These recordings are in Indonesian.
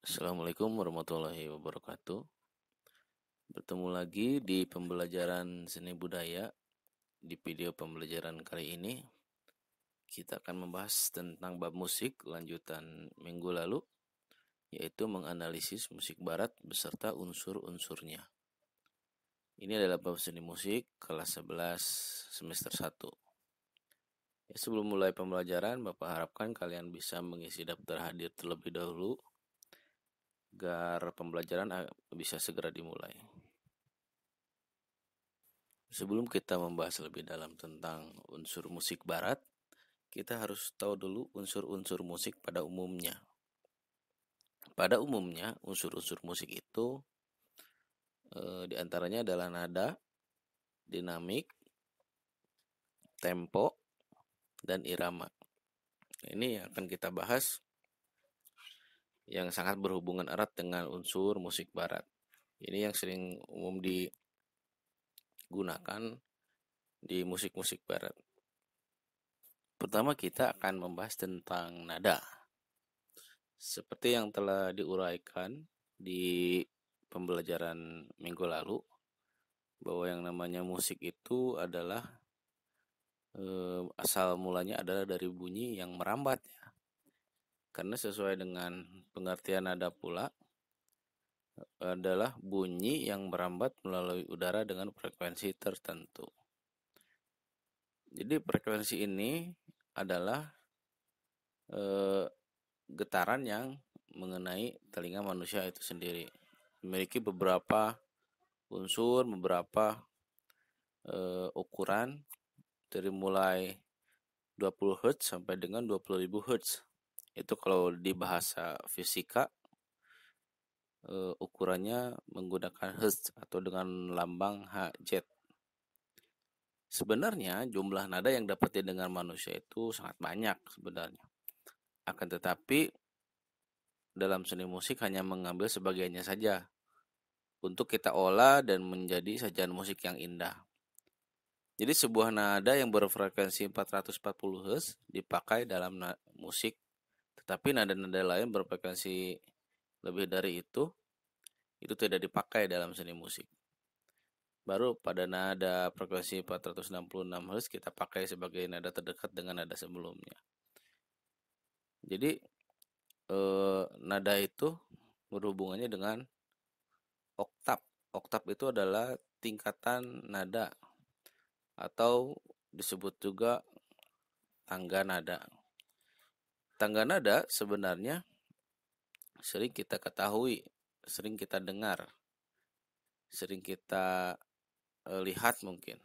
Assalamualaikum warahmatullahi wabarakatuh. Bertemu lagi di pembelajaran seni budaya. Di video pembelajaran kali ini, kita akan membahas tentang bab musik lanjutan minggu lalu, yaitu menganalisis musik barat beserta unsur-unsurnya. Ini adalah bab seni musik kelas 11 semester 1. Sebelum mulai pembelajaran, Bapak harapkan kalian bisa mengisi daftar hadir terlebih dahulu agar pembelajaran bisa segera dimulai. Sebelum kita membahas lebih dalam tentang unsur musik barat, kita harus tahu dulu unsur-unsur musik pada umumnya. Pada umumnya, unsur-unsur musik itu diantaranya adalah nada, dinamik, tempo, dan irama. Ini yang akan kita bahas yang sangat berhubungan erat dengan unsur musik barat. Ini yang sering umum digunakan di musik-musik barat. Pertama kita akan membahas tentang nada. Seperti yang telah diuraikan di pembelajaran minggu lalu, bahwa yang namanya musik itu adalah asal mulanya adalah dari bunyi yang merambat ya. Karena sesuai dengan pengertian nada pula adalah bunyi yang merambat melalui udara dengan frekuensi tertentu. Jadi frekuensi ini adalah getaran yang mengenai telinga manusia itu sendiri. Memiliki beberapa unsur, beberapa ukuran dari mulai 20 Hz sampai dengan 20.000 Hz. Itu kalau di bahasa fisika ukurannya menggunakan Hz atau dengan lambang Hz. Sebenarnya jumlah nada yang dapat didengar manusia itu sangat banyak sebenarnya. Akan tetapi dalam seni musik hanya mengambil sebagiannya saja untuk kita olah dan menjadi sajian musik yang indah. Jadi sebuah nada yang berfrekuensi 440 Hz dipakai dalam musik, tetapi nada-nada lain berfrekuensi lebih dari itu tidak dipakai dalam seni musik. Baru pada nada frekuensi 466 Hz kita pakai sebagai nada terdekat dengan nada sebelumnya. Jadi nada itu berhubungannya dengan oktav. Oktav itu adalah tingkatan nada atau disebut juga tangga nada. Tangga nada sebenarnya sering kita ketahui, sering kita dengar, sering kita lihat mungkin.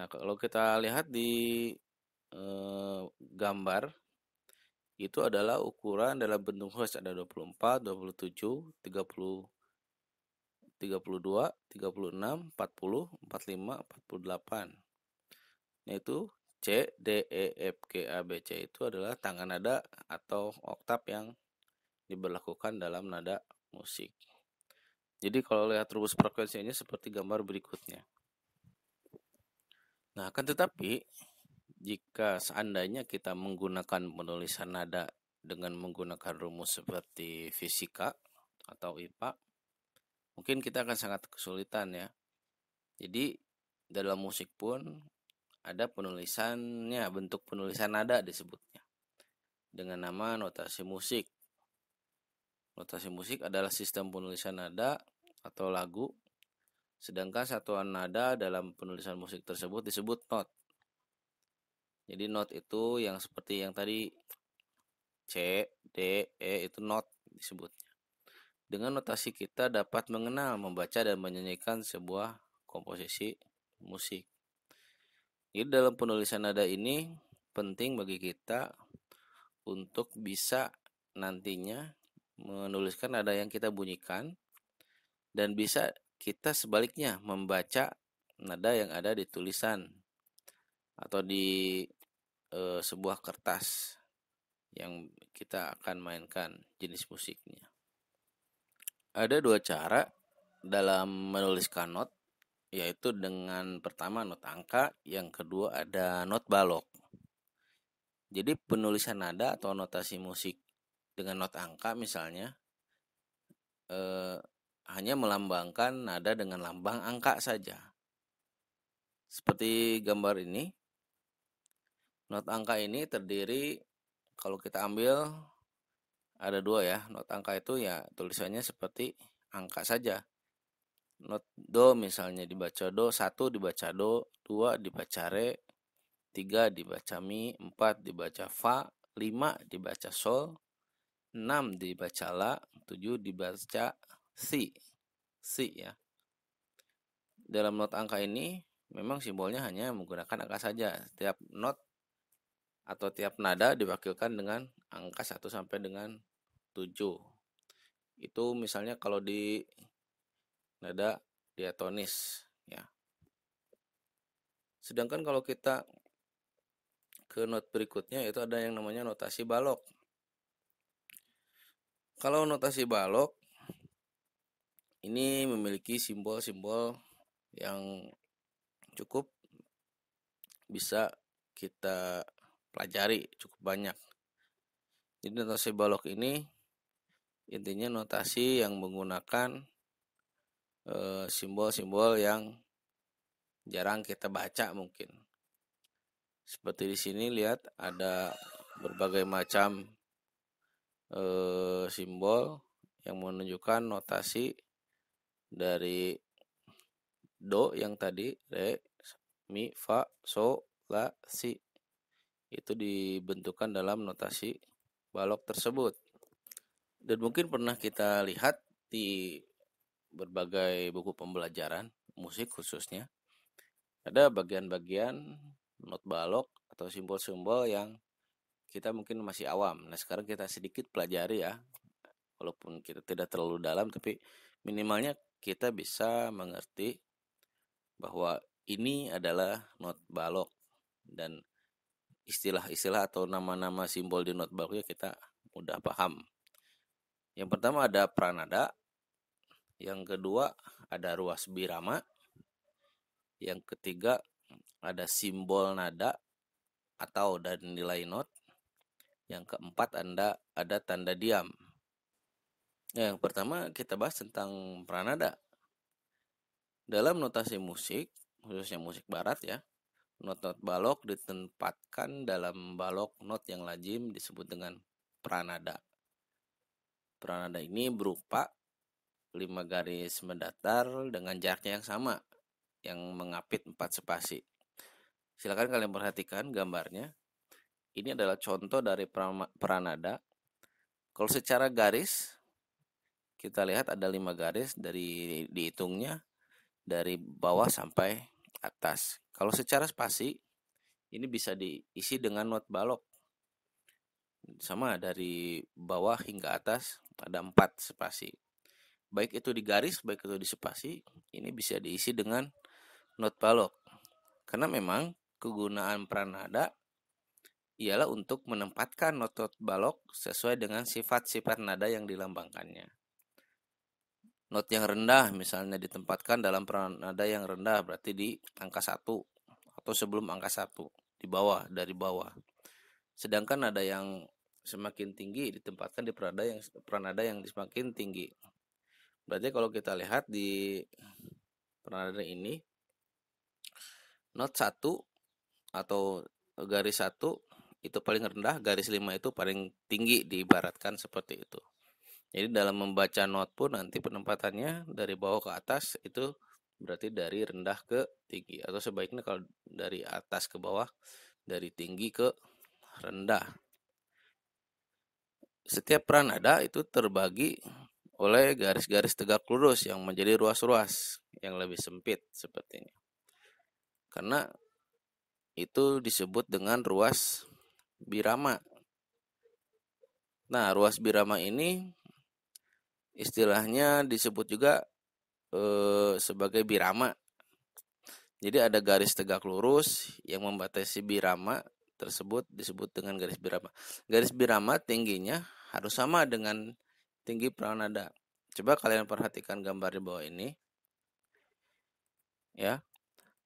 Nah, kalau kita lihat di gambar, itu adalah ukuran dalam bentuk Hz, ada 24, 27, 30, 32, 36, 40, 45, 48. Yaitu C, D, E, F, G, A, B, C itu adalah tangga nada atau oktav yang diberlakukan dalam nada musik. Jadi kalau lihat rumus frekuensinya seperti gambar berikutnya. Nah, akan tetapi jika seandainya kita menggunakan penulisan nada dengan menggunakan rumus seperti fisika atau IPA, mungkin kita akan sangat kesulitan ya. Jadi dalam musik pun ada penulisannya, bentuk penulisan nada disebutnya dengan nama notasi musik. Notasi musik adalah sistem penulisan nada atau lagu, sedangkan satuan nada dalam penulisan musik tersebut disebut not. Jadi not itu yang seperti yang tadi C, D, E itu not disebutnya. Dengan notasi kita dapat mengenal, membaca dan menyanyikan sebuah komposisi musik. Jadi dalam penulisan nada ini penting bagi kita untuk bisa nantinya menuliskan nada yang kita bunyikan dan bisa kita sebaliknya membaca nada yang ada di tulisan atau di sebuah kertas yang kita akan mainkan jenis musiknya. Ada dua cara dalam menuliskan not, yaitu dengan pertama not angka, yang kedua ada not balok. Jadi penulisan nada atau notasi musik dengan not angka misalnya eh, hanya melambangkan nada dengan lambang angka saja. Seperti gambar ini, not angka ini terdiri, kalau kita ambil ada dua ya, not angka itu ya tulisannya seperti angka saja. Not do misalnya dibaca do, 1 dibaca do, 2 dibaca re, 3 dibaca mi, 4 dibaca fa, 5 dibaca sol, 6 dibaca la, 7 dibaca si. Si ya. Dalam not angka ini memang simbolnya hanya menggunakan angka saja. Tiap not atau tiap nada diwakilkan dengan angka 1 sampai dengan 7. Itu misalnya kalau di nada diatonis ya. Sedangkan kalau kita ke not berikutnya itu ada yang namanya notasi balok. Kalau notasi balok ini memiliki simbol-simbol yang cukup bisa kita pelajari, cukup banyak. Jadi notasi balok ini intinya notasi yang menggunakan simbol-simbol yang jarang kita baca mungkin. Seperti di sini lihat ada berbagai macam simbol yang menunjukkan notasi dari do yang tadi re, mi, fa, so, la, si. Itu dibentukkan dalam notasi balok tersebut. Dan mungkin pernah kita lihat di berbagai buku pembelajaran musik khususnya, ada bagian-bagian not balok atau simbol-simbol yang kita mungkin masih awam. Nah, sekarang kita sedikit pelajari ya. Walaupun kita tidak terlalu dalam, tapi minimalnya kita bisa mengerti bahwa ini adalah not balok, dan istilah-istilah atau nama-nama simbol di not baloknya kita mudah paham. Yang pertama ada pranada, yang kedua ada ruas birama, yang ketiga ada simbol nada atau dan nilai not, yang keempat ada tanda diam. Yang pertama kita bahas tentang pranada. Dalam notasi musik, khususnya musik barat ya, not-not balok ditempatkan dalam balok not yang lazim disebut dengan pranada. Pranada ini berupa 5 garis mendatar dengan jaraknya yang sama, yang mengapit 4 spasi. Silakan kalian perhatikan gambarnya. Ini adalah contoh dari pranada. Kalau secara garis, kita lihat ada 5 garis dari dihitungnya dari bawah sampai atas. Kalau secara spasi, ini bisa diisi dengan not balok. Sama dari bawah hingga atas ada 4 spasi. Baik itu di garis, baik itu di spasi, ini bisa diisi dengan not balok. Karena memang kegunaan pranada ialah untuk menempatkan not-not balok sesuai dengan sifat-sifat nada yang dilambangkannya. Not yang rendah misalnya ditempatkan dalam pranada yang rendah, berarti di angka 1 atau sebelum angka 1, di bawah, dari bawah. Sedangkan nada yang semakin tinggi ditempatkan di pranada yang semakin tinggi. Berarti kalau kita lihat di pranada ini, not 1 atau garis 1 itu paling rendah, garis 5 itu paling tinggi, diibaratkan seperti itu. Jadi dalam membaca not pun nanti penempatannya dari bawah ke atas itu berarti dari rendah ke tinggi, atau sebaiknya kalau dari atas ke bawah, dari tinggi ke rendah. Setiap pranada itu terbagi oleh garis-garis tegak lurus yang menjadi ruas-ruas yang lebih sempit seperti ini. Karena itu disebut dengan ruas birama. Nah, ruas birama ini istilahnya disebut juga sebagai birama. Jadi ada garis tegak lurus yang membatasi birama tersebut disebut dengan garis birama. Garis birama tingginya harus sama dengan tinggi pranada. Coba kalian perhatikan gambar di bawah ini. Ya.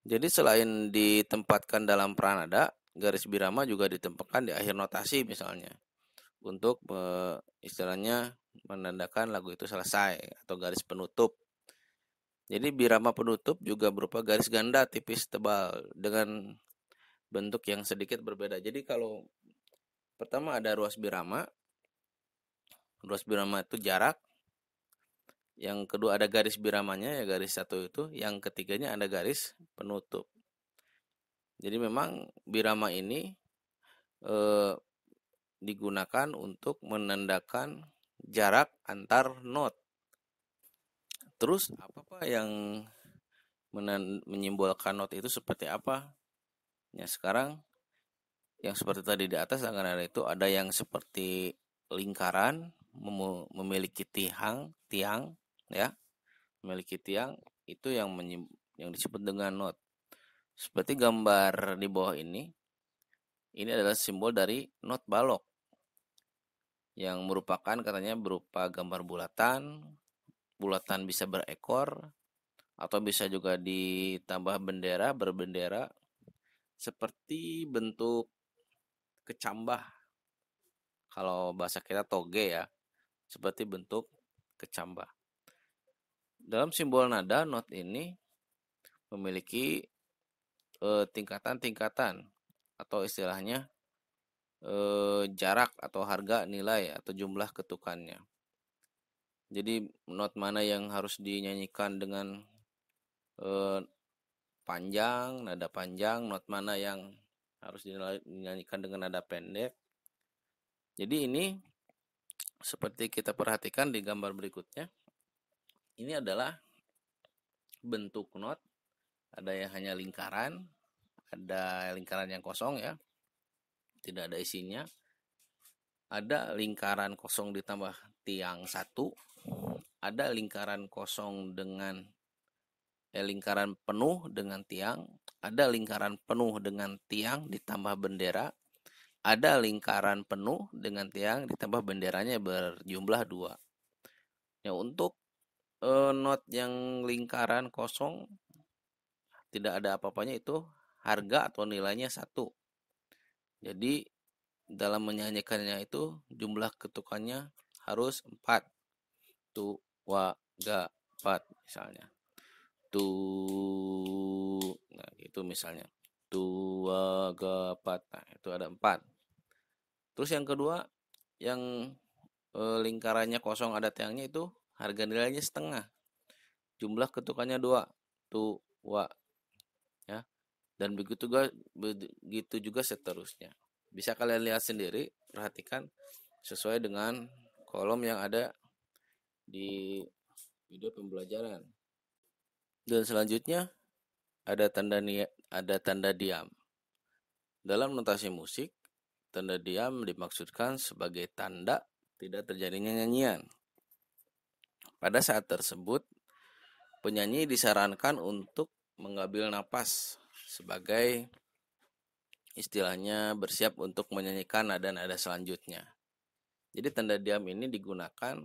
Jadi selain ditempatkan dalam pranada, garis birama juga ditempatkan di akhir notasi misalnya. untuk istilahnya menandakan lagu itu selesai atau garis penutup. Jadi birama penutup juga berupa garis ganda tipis tebal dengan bentuk yang sedikit berbeda. Jadi kalau pertama ada ruas birama itu jarak. Yang kedua ada garis biramanya, ya garis satu itu. Yang ketiganya ada garis penutup. Jadi memang birama ini digunakan untuk menandakan jarak antar not. Terus apa yang menyimbolkan not itu seperti apa? Ya sekarang yang seperti tadi di atas akan ada itu, ada yang seperti lingkaran memiliki tiang ya, memiliki tiang, itu yang disebut dengan not. Seperti gambar di bawah ini adalah simbol dari not balok yang merupakan katanya berupa gambar bulatan bisa berekor atau bisa juga ditambah berbendera seperti bentuk kecambah. Kalau bahasa kita toge ya, seperti bentuk kecambah. Dalam simbol nada, not ini memiliki tingkatan-tingkatan atau istilahnya jarak atau harga nilai atau jumlah ketukannya. Jadi not mana yang harus dinyanyikan dengan panjang, nada panjang, not mana yang harus dinyanyikan dengan nada pendek. Jadi ini seperti kita perhatikan di gambar berikutnya, ini adalah bentuk not. Ada yang hanya lingkaran, ada lingkaran yang kosong ya, tidak ada isinya. Ada lingkaran kosong ditambah tiang satu, ada lingkaran kosong dengan lingkaran penuh dengan tiang, ada lingkaran penuh dengan tiang ditambah bendera, ada lingkaran penuh dengan tiang ditambah benderanya berjumlah 2. Ya, untuk not yang lingkaran kosong tidak ada apa-apanya itu harga atau nilainya 1. Jadi dalam menyanyikannya itu jumlah ketukannya harus 4. Tu, wa, ga, 4 misalnya. Tu, nah itu misalnya. Tu, wa, ga, 4. Nah itu ada 4. Terus yang kedua, yang lingkarannya kosong ada tiangnya itu harga nilainya setengah. Jumlah ketukannya 2. Tu, wa, ya. Dan begitu juga seterusnya. Bisa kalian lihat sendiri, perhatikan sesuai dengan kolom yang ada di video pembelajaran. Dan selanjutnya ada tanda diam. Dalam notasi musik, tanda diam dimaksudkan sebagai tanda tidak terjadinya nyanyian. Pada saat tersebut, penyanyi disarankan untuk mengambil napas sebagai istilahnya bersiap untuk menyanyikan nada-nada selanjutnya. Jadi tanda diam ini digunakan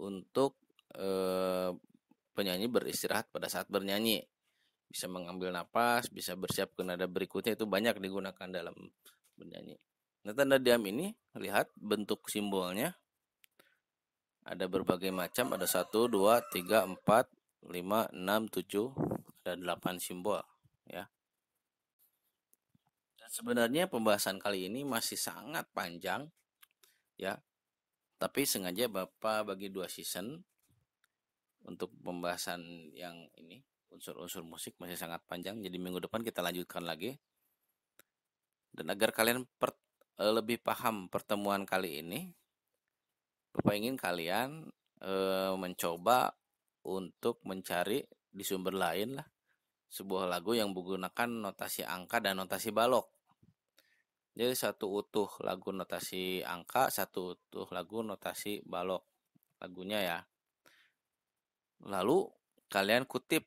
untuk penyanyi beristirahat pada saat bernyanyi. Bisa mengambil napas, bisa bersiap ke nada berikutnya, itu banyak digunakan dalam bernyanyi. Nah, tanda diam ini, lihat bentuk simbolnya. Ada berbagai macam, ada 1, 2, 3, 4, 5, 6, 7, ada 8 simbol. Ya. Dan sebenarnya pembahasan kali ini masih sangat panjang. Ya, tapi sengaja Bapak bagi 2 season untuk pembahasan yang ini. Unsur-unsur musik masih sangat panjang, jadi minggu depan kita lanjutkan lagi. Dan agar kalian lebih paham pertemuan kali ini, Bapak ingin kalian mencoba untuk mencari di sumber lain lah sebuah lagu yang menggunakan notasi angka dan notasi balok. Jadi satu utuh lagu notasi angka, satu utuh lagu notasi balok lagunya ya. Lalu kalian kutip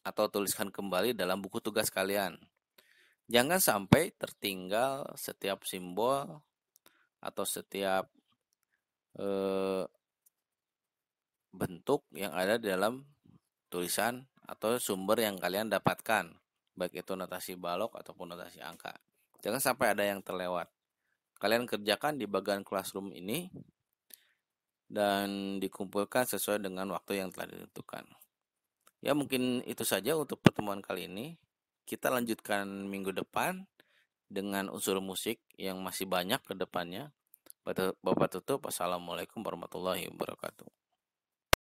atau tuliskan kembali dalam buku tugas kalian. Jangan sampai tertinggal setiap simbol atau setiap bentuk yang ada di dalam tulisan atau sumber yang kalian dapatkan, baik itu notasi balok ataupun notasi angka. Jangan sampai ada yang terlewat. Kalian kerjakan di bagian classroom ini dan dikumpulkan sesuai dengan waktu yang telah ditentukan. Ya, mungkin itu saja untuk pertemuan kali ini. Kita lanjutkan minggu depan dengan unsur musik yang masih banyak ke depannya. Bapak tutup. Assalamualaikum warahmatullahi wabarakatuh.